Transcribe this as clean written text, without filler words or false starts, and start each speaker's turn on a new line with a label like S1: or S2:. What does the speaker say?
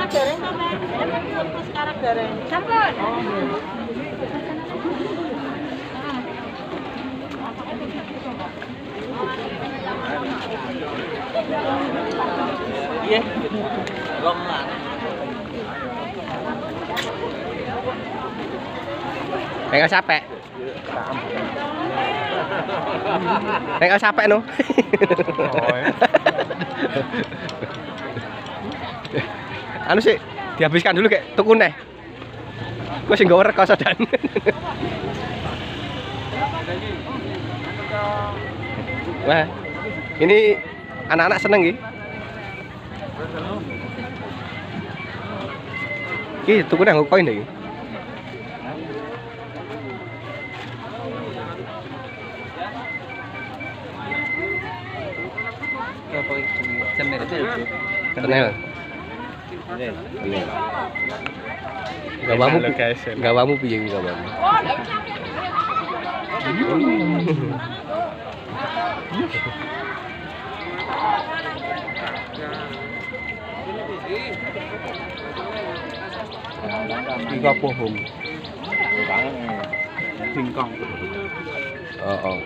S1: dereng to, Mas. Sekarang dereng. Sampun.
S2: Iya. Longan.
S3: Enggak capek. Enggak capek no. Anu sih dihabiskan dulu kayak tuku neh. Gue sih gak rekos dan. Wah, ini anak-anak seneng gitu. Ki tuku nang koin deh.
S2: Apa channel itu?
S3: Channel. Iya. Gawamu piye iki gawamu?
S2: Iku apa home? Singkong.
S3: Oh.